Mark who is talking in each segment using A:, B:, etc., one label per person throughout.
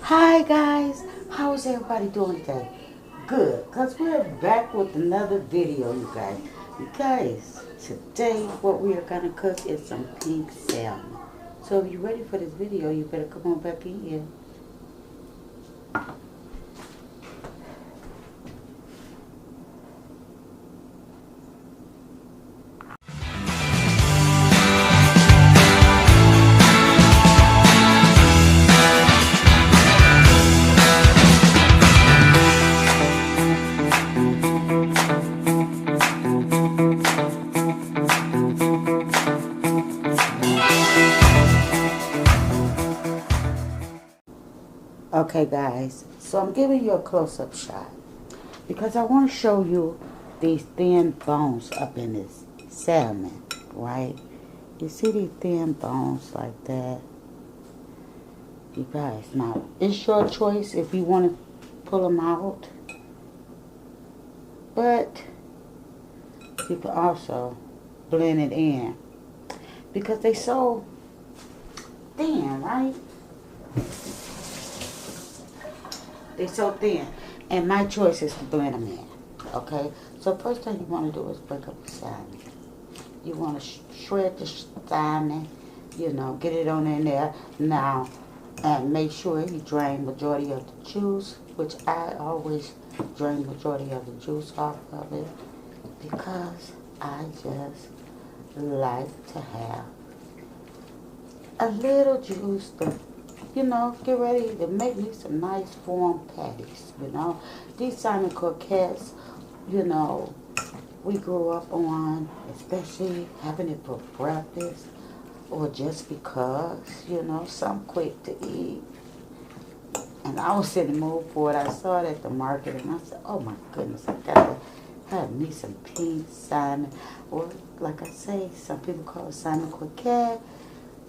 A: Hi guys, how's everybody doing today? Good, because we're back with another video, you guys. You guys, today what we are going to cook is some pink salmon. So if you're ready for this video, you better come on back in here. Okay guys, so I'm giving you a close-up shot because I want to show you these thin bones up in this salmon, right? You see these thin bones like that? You guys, now it's your choice if you want to pull them out, but you can also blend it in because they so thin, right? They're so thin. And my choice is to blend them in. Okay? So first thing you want to do is break up the salmon. You want to shred the salmon. You know, get it on in there. Now, and make sure you drain majority of the juice, which I always drain majority of the juice off of it because I just like to have a little juice to, you know, get ready to make me some nice warm patties, you know. These salmon croquettes, you know, we grew up on, especially having it for breakfast or just because, you know, something quick to eat. And I was in the mood for it. I saw it at the market and I said, oh my goodness, I gotta have me some pink salmon. Or like I say, some people call it salmon croquette,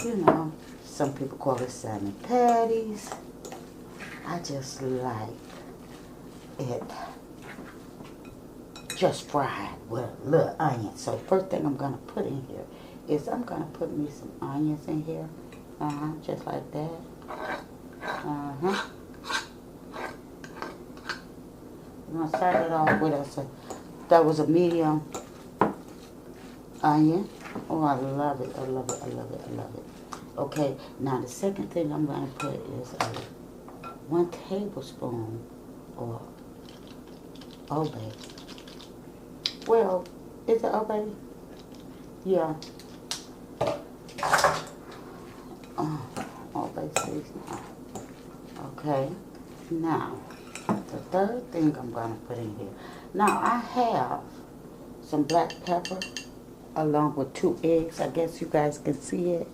A: you know. Some people call it salmon patties. I just like it just fried with a little onion. So first thing I'm going to put in here is I'm going to put me some onions in here. Just like that. I'm going to start it off with that was a medium onion. Oh, I love it. I love it. I love it. I love it. Okay, now the second thing I'm going to put is 1 tablespoon of Old Bay. Well, is it Old Bay? Yeah. Old Bay seasoning. Okay, now the third thing I'm going to put in here. Now I have some black pepper along with 2 eggs. I guess you guys can see it.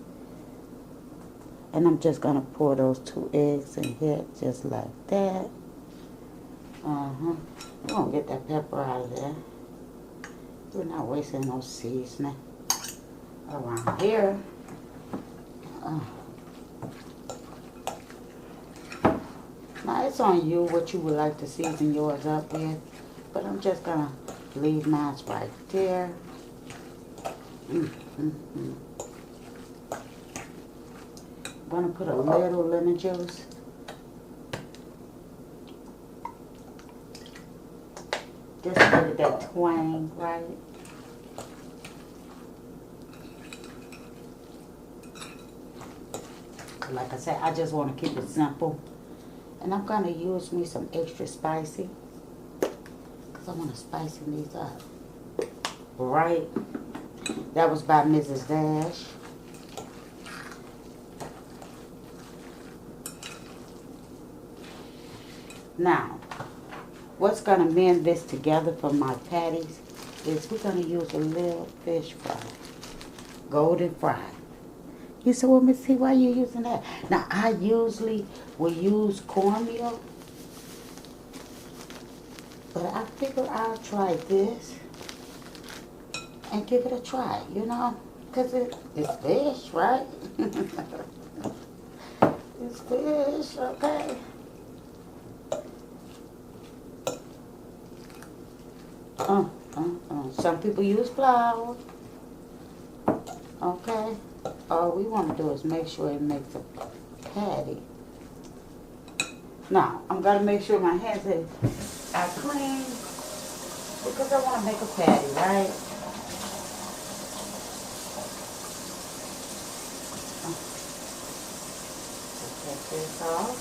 A: And I'm just going to pour those 2 eggs in here just like that. We're going to get that pepper out of there. We're not wasting no seasoning around here. Now it's on you what you would like to season yours up with. But I'm just going to leave mine right there. I'm going to put a little lemon juice. Just to get that twang, right? Like I said, I just want to keep it simple. And I'm going to use me some extra spicy. Because I want to spice these up. Right? That was by Mrs. Dash. Now, what's going to mend this together for my patties is we're going to use a little fish fry. Golden fry. You said, well, Miss C, why are you using that? Now, I usually will use cornmeal. But I figured I'll try this and give it a try, you know. Because it's fish, right? It's fish, okay. Some people use flour. Okay. All we want to do is make sure it makes a patty. Now, I'm going to make sure my hands are clean because I want to make a patty, right? Take this off.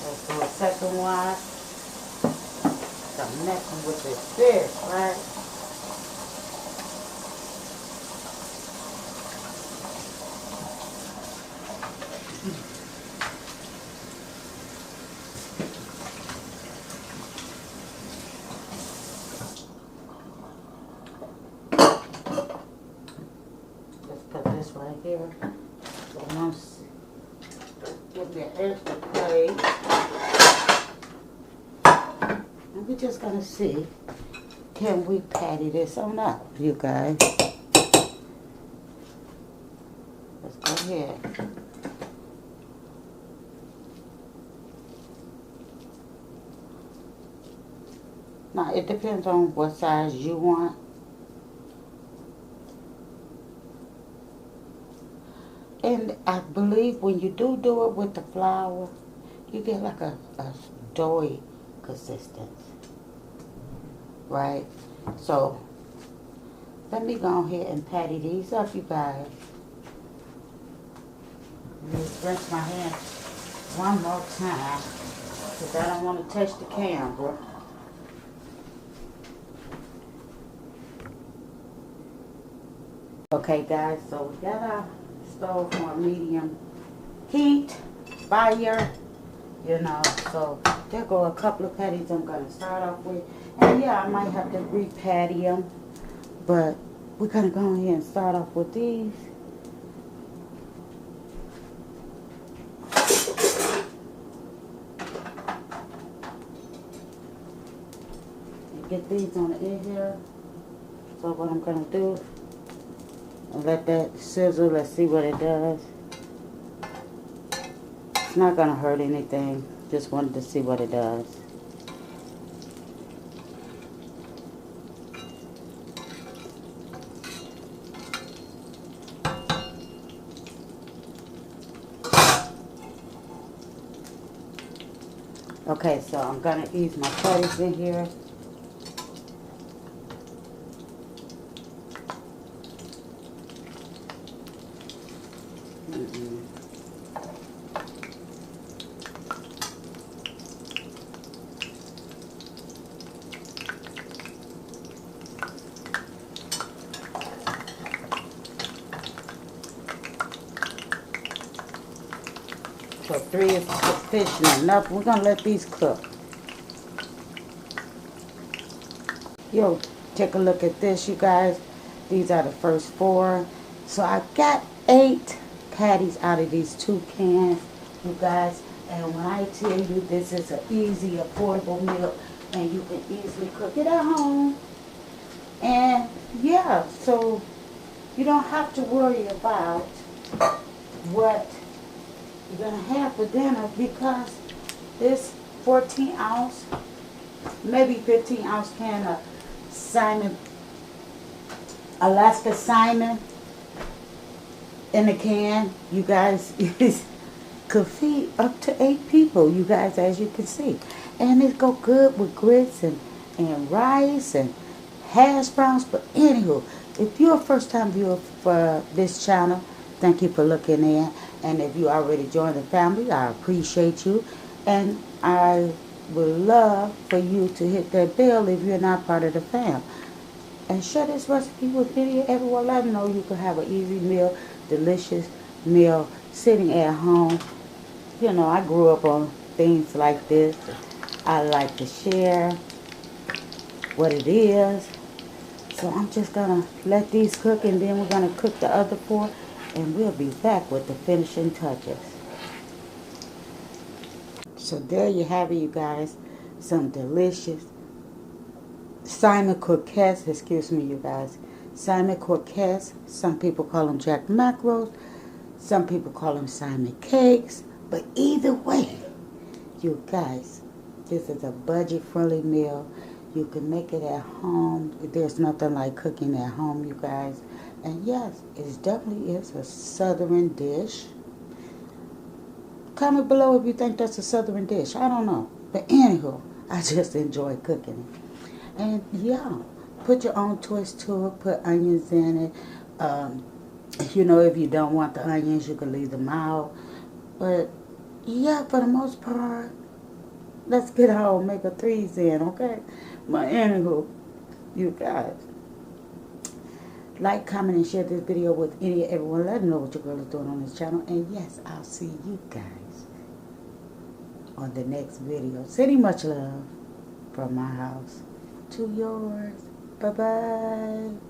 A: Let's do a second one. I'm messing with this fish, right? Right here. So once give me an extra plate. And we're just gonna see, can we patty this on up, you guys? Let's go ahead. Now it depends on what size you want. And I believe when you do it with the flour, you get like a doughy consistency, right? So, let me go ahead and patty these up, you guys. Let me rinse my hands one more time, because I don't want to touch the camera. Okay, guys, so we got our stove on medium heat, fire, you know, so there go a couple of patties I'm going to start off with. And yeah, I might have to re-patty them, but we're going to go ahead and start off with these. And get these on the end here. So what I'm going to do, and let that sizzle. Let's see what it does. It's not going to hurt anything. Just wanted to see what it does. Okay, so I'm going to ease my patties in here. So 3 is sufficient enough. We're gonna let these cook. Yo, take a look at this, you guys. These are the first 4. So I got 8 patties out of these 2 cans, you guys. And when I tell you this is an easy, affordable meal, and you can easily cook it at home. And yeah, so you don't have to worry about what you're going to have for dinner, because this 14 ounce, maybe 15 ounce can of salmon, Alaska salmon in a can, you guys, could feed up to 8 people, you guys, as you can see. And it go good with grits and rice and hash browns. But anywho, if you're a first time viewer for this channel, thank you for looking in. And if you already joined the family, I appreciate you. And I would love for you to hit that bell if you're not part of the fam. And share this recipe with everyone. Let them know you can have an easy meal, delicious meal, sitting at home. You know, I grew up on things like this. I like to share what it is. So I'm just going to let these cook, and then we're going to cook the other 4. And we'll be back with the finishing touches. So there you have it, you guys. Some delicious Simon croquettes. Excuse me, you guys. Simon croquettes. Some people call them jack mackerels. Some people call them Simon cakes. But either way, you guys, this is a budget-friendly meal. You can make it at home. There's nothing like cooking at home, you guys. And yes, it definitely is a southern dish. Comment below if you think that's a southern dish. I don't know. But anywho, I just enjoy cooking it. And yeah, put your own twist to it. Put onions in it. If you don't want the onions, you can leave them out. But yeah, for the most part, let's get our omega-3s in, okay? But anywho, you guys, like, comment, and share this video with everyone. Let them know what your girl is doing on this channel. And yes, I'll see you guys on the next video. Sending much love from my house to yours. Bye-bye.